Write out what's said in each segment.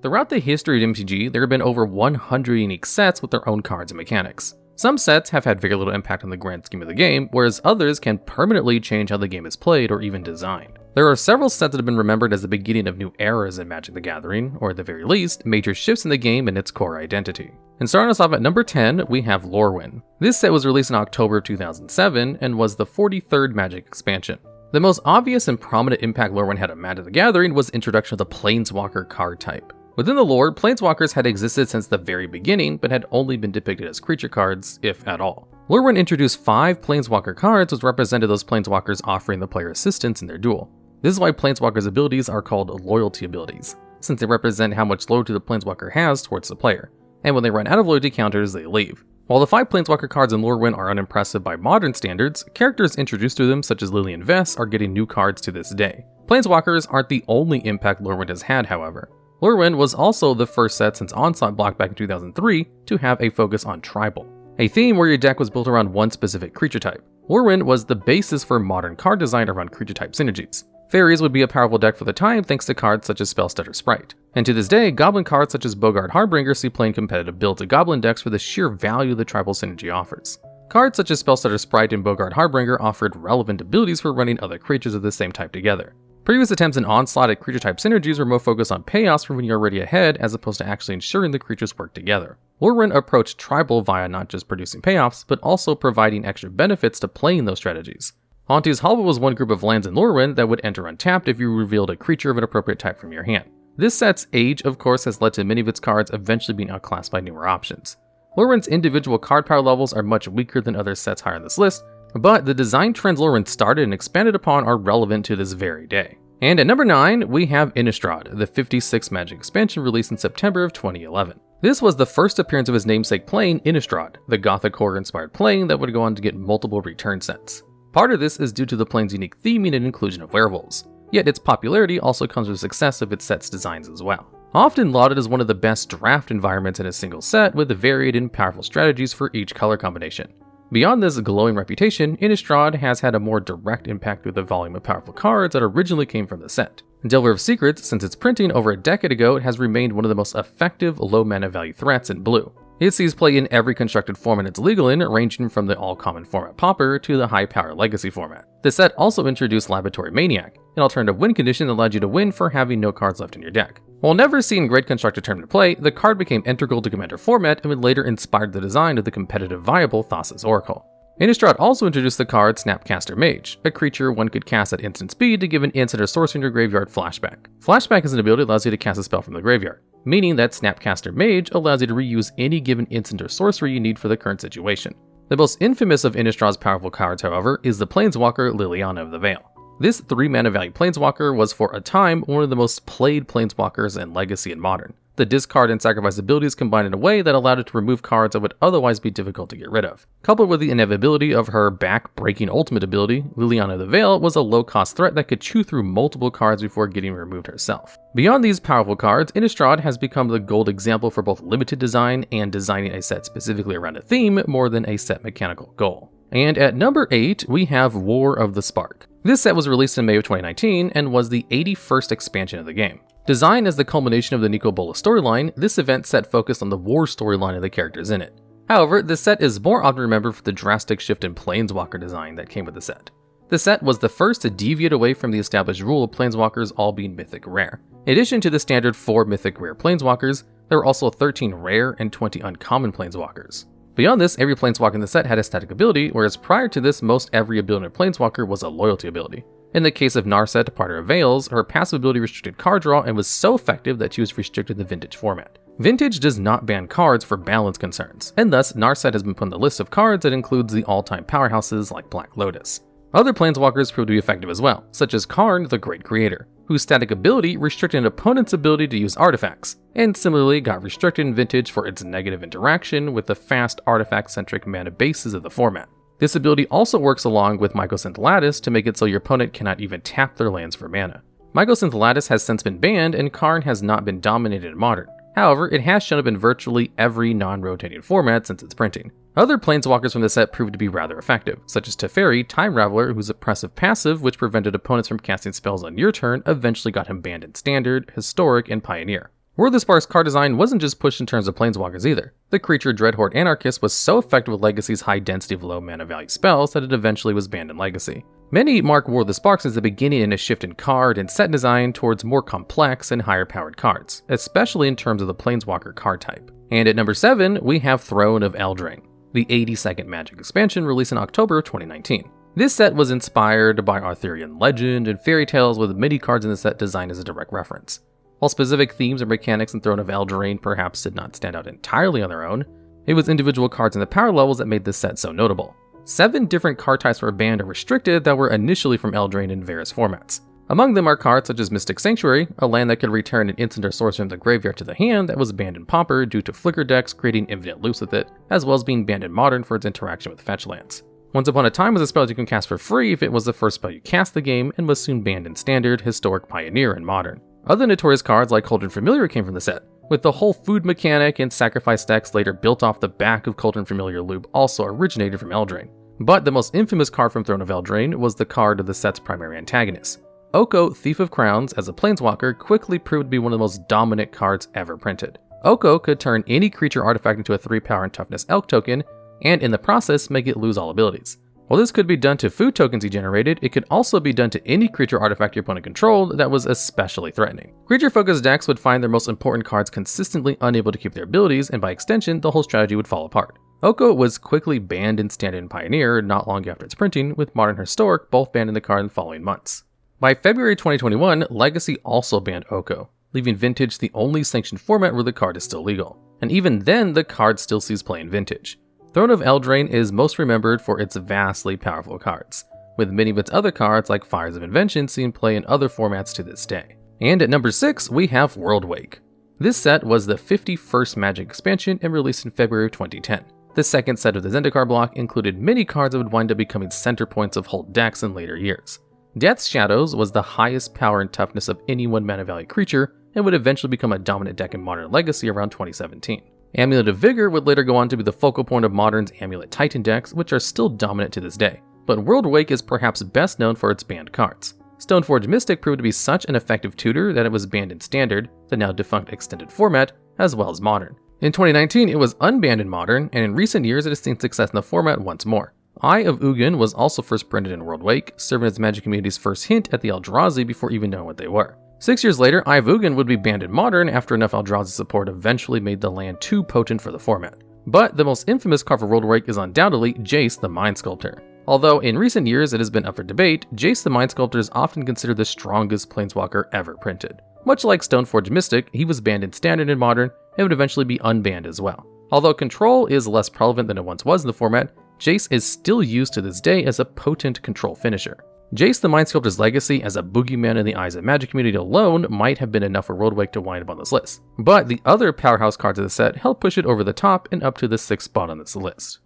Throughout the history of MTG, there have been over 100 unique sets with their own cards and mechanics. Some sets have had very little impact on the grand scheme of the game, whereas others can permanently change how the game is played or even designed. There are several sets that have been remembered as the beginning of new eras in Magic the Gathering, or at the very least, major shifts in the game and its core identity. And starting us off at number 10, we have Lorwyn. This set was released in October 2007 and was the 43rd Magic expansion. The most obvious and prominent impact Lorwyn had on Magic the Gathering was the introduction of the Planeswalker card type. Within the lore, Planeswalkers had existed since the very beginning, but had only been depicted as creature cards, if at all. Lorwyn introduced 5 Planeswalker cards which represented those Planeswalkers offering the player assistance in their duel. This is why Planeswalkers' abilities are called loyalty abilities, since they represent how much loyalty the Planeswalker has towards the player, and when they run out of loyalty counters, they leave. While the 5 Planeswalker cards in Lorwyn are unimpressive by modern standards, characters introduced to them such as Lillian Vess are getting new cards to this day. Planeswalkers aren't the only impact Lorwyn has had, however. Lorwyn was also the first set since Onslaught blocked back in 2003 to have a focus on tribal, a theme where your deck was built around one specific creature type. Lorwyn was the basis for modern card design around creature type synergies. Fairies would be a powerful deck for the time thanks to cards such as Spellstutter Sprite. And to this day, Goblin cards such as Bogart Harbinger see playing competitive builds of Goblin decks for the sheer value the tribal synergy offers. Cards such as Spellstutter Sprite and Bogart Harbinger offered relevant abilities for running other creatures of the same type together. Previous attempts in Onslaught at creature type synergies were more focused on payoffs for when you're already ahead as opposed to actually ensuring the creatures work together. Lorwyn approached tribal via not just producing payoffs, but also providing extra benefits to playing those strategies. Auntie's Hollow was one group of lands in Lorwyn that would enter untapped if you revealed a creature of an appropriate type from your hand. This set's age, of course, has led to many of its cards eventually being outclassed by newer options. Lorwyn's individual card power levels are much weaker than other sets higher on this list, but the design trends Lorwyn started and expanded upon are relevant to this very day. And at number 9, we have Innistrad, the 56th Magic expansion released in September of 2011. This was the first appearance of his namesake plane, Innistrad, the Gothic horror-inspired plane that would go on to get multiple return sets. Part of this is due to the plane's unique theming and inclusion of werewolves, yet its popularity also comes with the success of its set's designs as well. Often lauded as one of the best draft environments in a single set with varied and powerful strategies for each color combination. Beyond this glowing reputation, Innistrad has had a more direct impact through the volume of powerful cards that originally came from the set. Delver of Secrets, since its printing over a decade ago, has remained one of the most effective low mana value threats in blue. It sees play in every constructed format it's legal in, ranging from the all-common format Pauper to the high-power Legacy format. The set also introduced Laboratory Maniac, an alternative win condition that allowed you to win for having no cards left in your deck. While never seeing great constructed tournament play, the card became integral to Commander format and would later inspire the design of the competitive viable Thassa's Oracle. Innistrad also introduced the card Snapcaster Mage, a creature one could cast at instant speed to give an instant or sorcery in your graveyard flashback. Flashback is an ability that allows you to cast a spell from the graveyard, meaning that Snapcaster Mage allows you to reuse any given instant or sorcery you need for the current situation. The most infamous of Innistrad's powerful cards, however, is the Planeswalker Liliana of the Veil. This 3-mana value Planeswalker was for a time one of the most played Planeswalkers in Legacy and Modern. The discard and sacrifice abilities combined in a way that allowed it to remove cards that would otherwise be difficult to get rid of. Coupled with the inevitability of her back-breaking ultimate ability, Liliana of the Veil was a low-cost threat that could chew through multiple cards before getting removed herself. Beyond these powerful cards, Innistrad has become the gold example for both limited design and designing a set specifically around a theme more than a set mechanical goal. And at number 8, we have War of the Spark. This set was released in May of 2019 and was the 81st expansion of the game. Designed as the culmination of the Nicol Bolas storyline, this event set focused on the war storyline of the characters in it. However, the set is more often remembered for the drastic shift in Planeswalker design that came with the set. The set was the first to deviate away from the established rule of Planeswalkers all being mythic rare. In addition to the standard 4 mythic rare Planeswalkers, there were also 13 rare and 20 uncommon Planeswalkers. Beyond this, every Planeswalker in the set had a static ability, whereas prior to this, most every ability in a Planeswalker was a loyalty ability. In the case of Narset, Parter of Veils, her passive ability restricted card draw and was so effective that she was restricted to the Vintage format. Vintage does not ban cards for balance concerns, and thus Narset has been put on the list of cards that includes the all-time powerhouses like Black Lotus. Other Planeswalkers proved to be effective as well, such as Karn, the Great Creator, whose static ability restricted an opponent's ability to use artifacts, and similarly got restricted in Vintage for its negative interaction with the fast artifact-centric mana bases of the format. This ability also works along with Mycosynth Lattice to make it so your opponent cannot even tap their lands for mana. Mycosynth Lattice has since been banned and Karn has not been dominated in Modern. However, it has shown up in virtually every non-rotating format since its printing. Other Planeswalkers from the set proved to be rather effective, such as Teferi, Time Raveler, whose oppressive passive, which prevented opponents from casting spells on your turn, eventually got him banned in Standard, Historic, and Pioneer. Worldwake Spark's card design wasn't just pushed in terms of planeswalkers either. The creature Dreadhorde Anarchist was so effective with Legacy's high density of low mana value spells that it eventually was banned in Legacy. Many mark Worldwake Sparks as the beginning in a shift in card and set design towards more complex and higher powered cards, especially in terms of the planeswalker card type. And at number 7, we have Throne of Eldraine, the 82nd Magic expansion released in October of 2019. This set was inspired by Arthurian legend and fairy tales, with many cards in the set designed as a direct reference. While specific themes and mechanics in Throne of Eldraine perhaps did not stand out entirely on their own, it was individual cards and the power levels that made this set so notable. 7 different card types were banned or restricted that were initially from Eldraine in various formats. Among them are cards such as Mystic Sanctuary, a land that could return an instant or sorcery from the graveyard to the hand that was banned in Pauper due to flicker decks creating infinite loops with it, as well as being banned in Modern for its interaction with fetch lands. Once Upon a Time was a spell you can cast for free if it was the first spell you cast the game, and was soon banned in Standard, Historic, Pioneer, and Modern. Other notorious cards like Cauldron Familiar came from the set, with the whole food mechanic and sacrifice decks later built off the back of Cauldron Familiar loop also originated from Eldraine. But the most infamous card from Throne of Eldraine was the card of the set's primary antagonist. Oko, Thief of Crowns, as a planeswalker, quickly proved to be one of the most dominant cards ever printed. Oko could turn any creature artifact into a 3 power and toughness elk token, and in the process make it lose all abilities. While this could be done to food tokens he generated, it could also be done to any creature artifact your opponent controlled that was especially threatening. Creature-focused decks would find their most important cards consistently unable to keep their abilities, and by extension, the whole strategy would fall apart. Oko was quickly banned in Standard and Pioneer not long after its printing, with Modern and Historic both banning the card in the following months. By February 2021, Legacy also banned Oko, leaving Vintage the only sanctioned format where the card is still legal. And even then, the card still sees play in Vintage. Throne of Eldraine is most remembered for its vastly powerful cards, with many of its other cards like Fires of Invention seeing play in other formats to this day. And at number 6, we have Worldwake. This set was the 51st Magic expansion and released in February 2010. The second set of the Zendikar block included many cards that would wind up becoming center points of whole decks in later years. Death's Shadows was the highest power and toughness of any 1 mana value creature, and would eventually become a dominant deck in Modern Legacy around 2017. Amulet of Vigor would later go on to be the focal point of Modern's Amulet Titan decks, which are still dominant to this day. But Worldwake is perhaps best known for its banned cards. Stoneforge Mystic proved to be such an effective tutor that it was banned in Standard, the now defunct Extended format, as well as Modern. In 2019, it was unbanned in Modern, and in recent years it has seen success in the format once more. Eye of Ugin was also first printed in Worldwake, serving as Magic community's first hint at the Eldrazi before even knowing what they were. 6 years later, Eye of Ugin would be banned in Modern after enough Eldrazi support eventually made the land too potent for the format. But the most infamous card for Worldwake is undoubtedly Jace the Mind Sculptor. Although in recent years it has been up for debate, Jace the Mind Sculptor is often considered the strongest planeswalker ever printed. Much like Stoneforge Mystic, he was banned in Standard and Modern, and would eventually be unbanned as well. Although control is less prevalent than it once was in the format, Jace is still used to this day as a potent control finisher. Jace the Mind Sculptor's legacy as a boogeyman in the eyes of Magic community alone might have been enough for Worldwake to wind up on this list, but the other powerhouse cards of the set help push it over the top and up to the 6th spot on this list.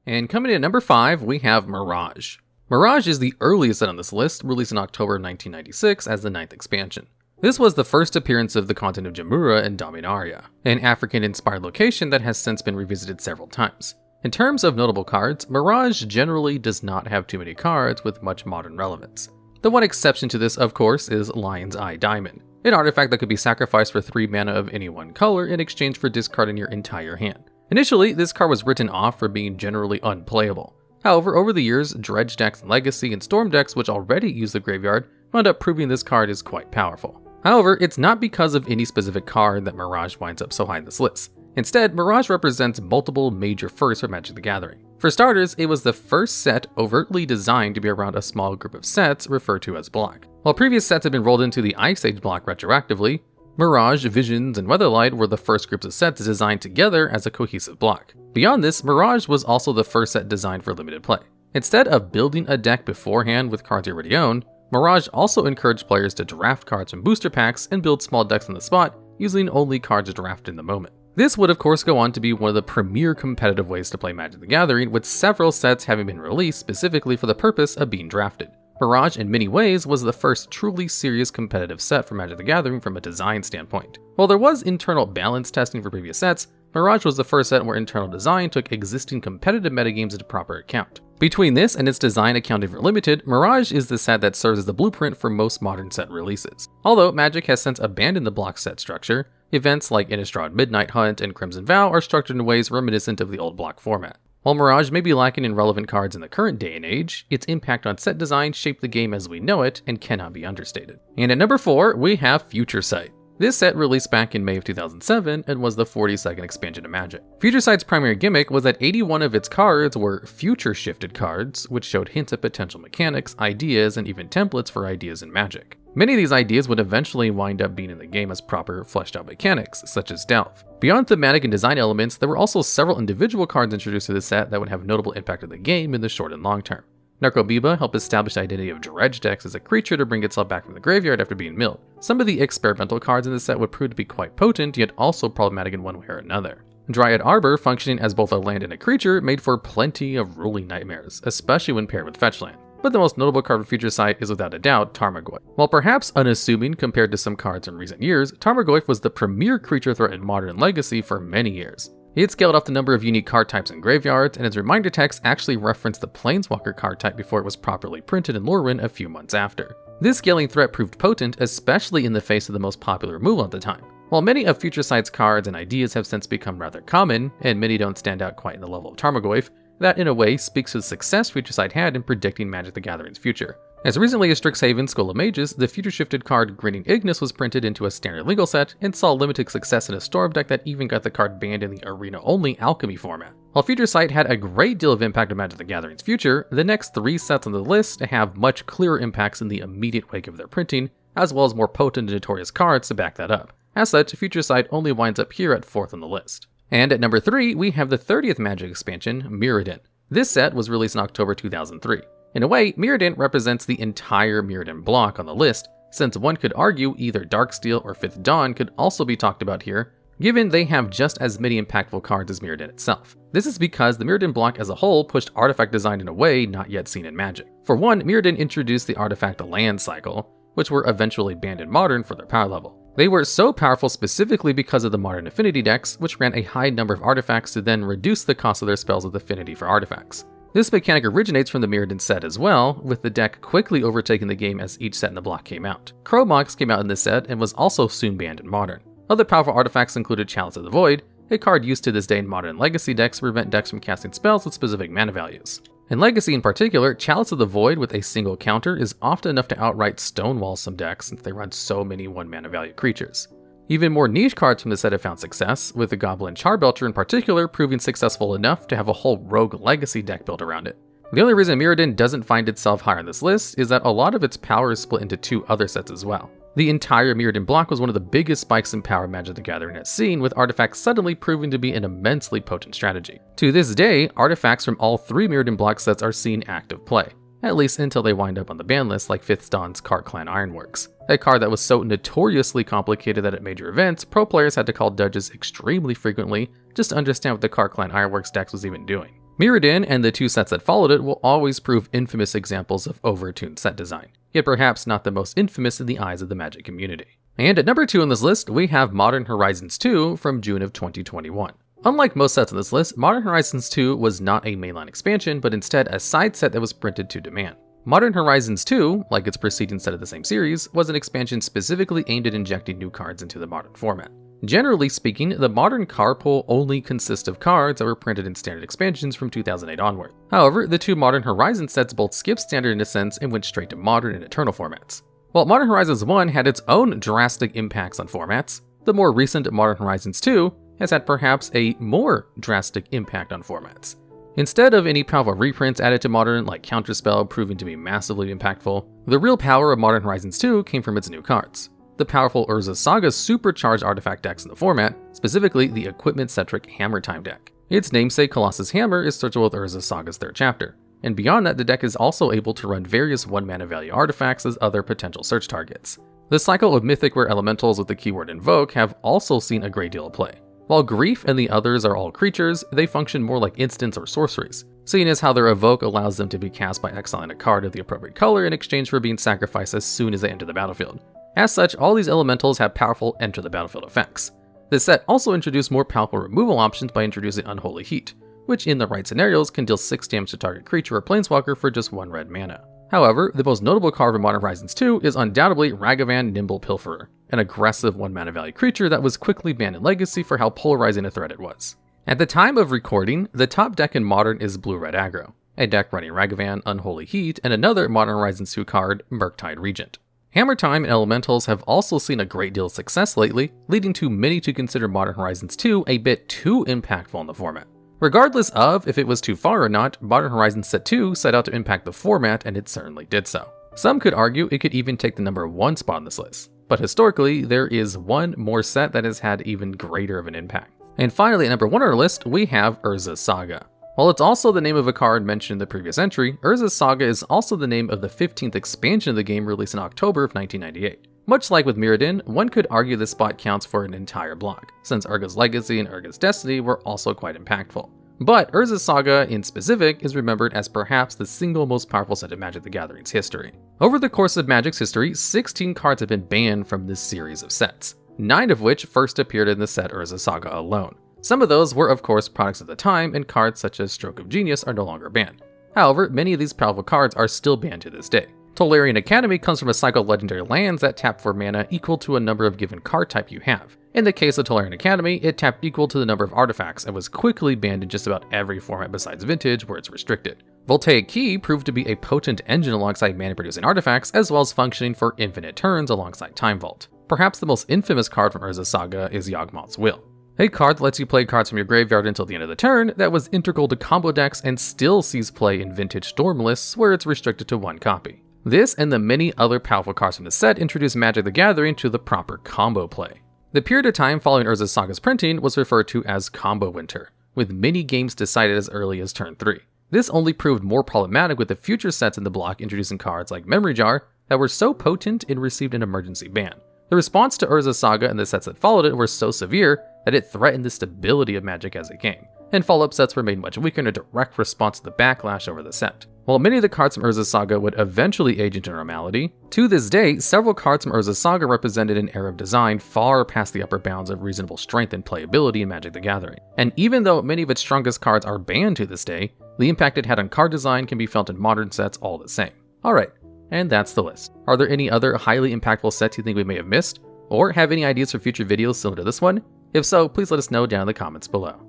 And coming in at number 5, we have Mirage. Mirage is the earliest set on this list, released in October 1996 as the 9th expansion. This was the first appearance of the continent of Jamura and Dominaria, an African-inspired location that has since been revisited several times. In terms of notable cards, Mirage generally does not have too many cards with much modern relevance. The one exception to this, of course, is Lion's Eye Diamond, an artifact that could be sacrificed for 3 mana of any one color in exchange for discarding your entire hand. Initially, this card was written off for being generally unplayable. However, over the years, Dredge decks and Legacy and Storm decks which already use the graveyard wound up proving this card is quite powerful. However, it's not because of any specific card that Mirage winds up so high in this list. Instead, Mirage represents multiple major firsts for Magic the Gathering. For starters, it was the first set overtly designed to be around a small group of sets referred to as block. While previous sets had been rolled into the Ice Age block retroactively, Mirage, Visions, and Weatherlight were the first groups of sets designed together as a cohesive block. Beyond this, Mirage was also the first set designed for limited play. Instead of building a deck beforehand with cards you already owned, Mirage also encouraged players to draft cards from booster packs and build small decks on the spot using only cards drafted in the moment. This would of course go on to be one of the premier competitive ways to play Magic the Gathering, with several sets having been released specifically for the purpose of being drafted. Mirage in many ways was the first truly serious competitive set for Magic the Gathering from a design standpoint. While there was internal balance testing for previous sets, Mirage was the first set where internal design took existing competitive metagames into proper account. Between this and its design accounting for limited, Mirage is the set that serves as the blueprint for most modern set releases. Although Magic has since abandoned the block set structure, Events like Innistrad Midnight Hunt and Crimson Vow are structured in ways reminiscent of the old block format. While Mirage may be lacking in relevant cards in the current day and age, its impact on set design shaped the game as we know it and cannot be understated. And at number 4, we have Future Sight. This set released back in May of 2007 and was the 42nd expansion of Magic. Future Sight's primary gimmick was that 81 of its cards were future-shifted cards, which showed hints at potential mechanics, ideas, and even templates for ideas in Magic. Many of these ideas would eventually wind up being in the game as proper, fleshed-out mechanics, such as Delve. Beyond thematic and design elements, there were also several individual cards introduced to the set that would have notable impact on the game in the short and long term. Narcobiba helped establish the identity of Dredge decks as a creature to bring itself back from the graveyard after being milled. Some of the experimental cards in the set would prove to be quite potent, yet also problematic in one way or another. Dryad Arbor, functioning as both a land and a creature, made for plenty of ruling nightmares, especially when paired with fetchland. But the most notable card of Future Sight is without a doubt Tarmogoyf. While perhaps unassuming compared to some cards in recent years, Tarmogoyf was the premier creature threat in Modern and Legacy for many years. He had scaled off the number of unique card types in graveyards, and its reminder text actually referenced the Planeswalker card type before it was properly printed in Lorwyn a few months after. This scaling threat proved potent, especially in the face of the most popular removal at the time. While many of Future Sight's cards and ideas have since become rather common, and many don't stand out quite in the level of Tarmogoyf, that in a way speaks to the success Future Sight had in predicting Magic the Gathering's future. As recently as Strixhaven School of Mages, the future-shifted card Grinning Ignis was printed into a standard legal set and saw limited success in a Storm deck that even got the card banned in the arena-only Alchemy format. While Future Sight had a great deal of impact on Magic the Gathering's future, the next 3 sets on the list have much clearer impacts in the immediate wake of their printing, as well as more potent and notorious cards to back that up. As such, Future Sight only winds up here at 4th on the list. And at number 3, we have the 30th Magic expansion, Mirrodin. This set was released in October 2003. In a way, Mirrodin represents the entire Mirrodin block on the list, since one could argue either Darksteel or 5th Dawn could also be talked about here, given they have just as many impactful cards as Mirrodin itself. This is because the Mirrodin block as a whole pushed artifact design in a way not yet seen in Magic. For one, Mirrodin introduced the artifact land cycle, which were eventually banned in Modern for their power level. They were so powerful specifically because of the Modern affinity decks, which ran a high number of artifacts to then reduce the cost of their spells with affinity for artifacts. This mechanic originates from the Mirrodin set as well, with the deck quickly overtaking the game as each set in the block came out. Chromox came out in this set and was also soon banned in Modern. Other powerful artifacts included Chalice of the Void, a card used to this day in Modern and Legacy decks to prevent decks from casting spells with specific mana values. In Legacy in particular, Chalice of the Void with a single counter is often enough to outright stonewall some decks since they run so many 1-mana value creatures. Even more niche cards from the set have found success, with the Goblin Charbelcher in particular proving successful enough to have a whole rogue Legacy deck built around it. The only reason Mirrodin doesn't find itself higher on this list is that a lot of its power is split into 2 other sets as well. The entire Mirrodin block was one of the biggest spikes in power Magic the Gathering has seen, with artifacts suddenly proving to be an immensely potent strategy. To this day, artifacts from all 3 Mirrodin block sets are seen active play, at least until they wind up on the ban list like 5th Dawn's Cart Clan Ironworks, a card that was so notoriously complicated that at major events, pro players had to call judges extremely frequently just to understand what the Cart Clan Ironworks decks was even doing. Mirrodin and the 2 sets that followed it will always prove infamous examples of overtuned set design, yet perhaps not the most infamous in the eyes of the Magic community. And at number 2 on this list, we have Modern Horizons 2 from June of 2021. Unlike most sets on this list, Modern Horizons 2 was not a mainline expansion, but instead a side set that was printed to demand. Modern Horizons 2, like its preceding set of the same series, was an expansion specifically aimed at injecting new cards into the Modern format. Generally speaking, the Modern card pool only consists of cards that were printed in standard expansions from 2008 onward. However, the 2 Modern Horizons sets both skipped standard in a sense and went straight to Modern and Eternal formats. While Modern Horizons 1 had its own drastic impacts on formats, the more recent Modern Horizons 2 has had perhaps a more drastic impact on formats. Instead of any powerful reprints added to Modern, like Counterspell proving to be massively impactful, the real power of Modern Horizons 2 came from its new cards. The powerful Urza Saga supercharged artifact decks in the format, specifically the equipment-centric Hammer Time deck. Its namesake Colossus Hammer is searchable with Urza Saga's 3rd chapter, and beyond that the deck is also able to run various 1-mana value artifacts as other potential search targets. The cycle of Mythic Rare Elementals with the keyword Invoke have also seen a great deal of play. While Grief and the others are all creatures, they function more like instants or sorceries, seeing as how their Evoke allows them to be cast by exiling a card of the appropriate color in exchange for being sacrificed as soon as they enter the battlefield. As such, all these elementals have powerful enter the battlefield effects. This set also introduced more powerful removal options by introducing Unholy Heat, which in the right scenarios can deal 6 damage to target creature or planeswalker for just 1 red mana. However, the most notable card from Modern Horizons 2 is undoubtedly Ragavan Nimble Pilferer. an aggressive 1-mana value creature that was quickly banned in Legacy for how polarizing a threat it was. At the time of recording, the top deck in Modern is Blue-Red Aggro, a deck running Ragavan, Unholy Heat, and another Modern Horizons 2 card, Murktide Regent. Hammer Time and Elementals have also seen a great deal of success lately, leading to many to consider Modern Horizons 2 a bit too impactful in the format. Regardless of if it was too far or not, Modern Horizons Set 2 set out to impact the format, and it certainly did so. Some could argue it could even take the number 1 spot on this list, but historically, there is one more set that has had even greater of an impact. And finally, at number 1 on our list, we have Urza Saga. While it's also the name of a card mentioned in the previous entry, Urza Saga is also the name of the 15th expansion of the game released in October of 1998. Much like with Mirrodin, one could argue this spot counts for an entire block, since Urga's Legacy and Urga's Destiny were also quite impactful. But Urza Saga in specific is remembered as perhaps the single most powerful set of Magic the Gathering's history. Over the course of Magic's history, 16 cards have been banned from this series of sets, 9 of which first appeared in the set Urza Saga alone. Some of those were of course products of the time, and cards such as Stroke of Genius are no longer banned. However, many of these powerful cards are still banned to this day. Tolarian Academy comes from a cycle of legendary lands that tap for mana equal to a number of given card type you have. In the case of Tolarian Academy, it tapped equal to the number of artifacts and was quickly banned in just about every format besides Vintage, where it's restricted. Voltaic Key proved to be a potent engine alongside mana-producing artifacts, as well as functioning for infinite turns alongside Time Vault. Perhaps the most infamous card from Urza Saga is Yawgmoth's Will, a card that lets you play cards from your graveyard until the end of the turn that was integral to combo decks and still sees play in Vintage Storm lists where it's restricted to 1 copy. This and the many other powerful cards from the set introduced Magic the Gathering to the proper combo play. The period of time following Urza Saga's printing was referred to as Combo Winter, with many games decided as early as turn 3. This only proved more problematic with the future sets in the block introducing cards like Memory Jar that were so potent it received an emergency ban. The response to Urza Saga and the sets that followed it were so severe that it threatened the stability of Magic as a game, and follow-up sets were made much weaker in a direct response to the backlash over the set. While many of the cards from Urza Saga would eventually age into normality, to this day, several cards from Urza Saga represented an era of design far past the upper bounds of reasonable strength and playability in Magic the Gathering. And even though many of its strongest cards are banned to this day, the impact it had on card design can be felt in modern sets all the same. Alright, and that's the list. Are there any other highly impactful sets you think we may have missed? Or have any ideas for future videos similar to this one? If so, please let us know down in the comments below.